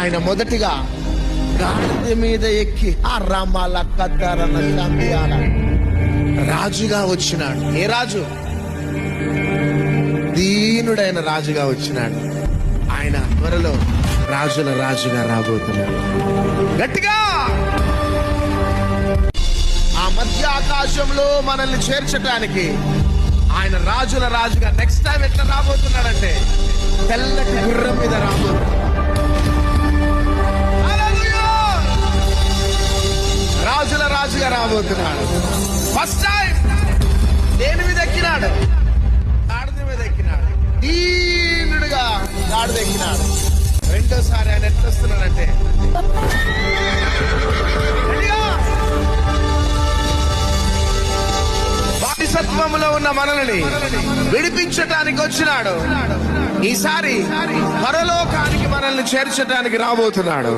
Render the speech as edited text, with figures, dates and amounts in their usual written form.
ఆయన మొదటిగా గాడిద మీద ఎక్కి ఆ రామాల కద్దరన్న శాంతియాల రాజుగా వచ్చినాడు. ఏ రాజు? దీనుడైన రాజుగా వచ్చినాడు. ఆయన త్వరలో రాజుల రాజుగా రాబోతున్నాడు. గట్టిగా ఆ మధ్య ఆకాశంలో మనల్ని చేర్చడానికి ఆయన రాజుల రాజుగా నెక్స్ట్ టైం ఎట్లా రాబోతున్నాడంటే తెల్లటి గుర్రం మీద రాబోతున్నాడు. రాజుల రాజుగా రాబోతున్నాడు. ఫస్ట్ టైం దేని మీద ఎక్కినాడు? గాడిద మీద ఎక్కినాడు. దీనుడుగా గాడిద ఎక్కినాడు. రెండోసారి ఆయన ఎట్లొస్తున్నాడంటే బానిసత్వంలో ఉన్న మనల్ని విడిపించటానికి వచ్చినాడు. ఈసారి పరలోకానికి మనల్ని చేర్చడానికి రాబోతున్నాడు.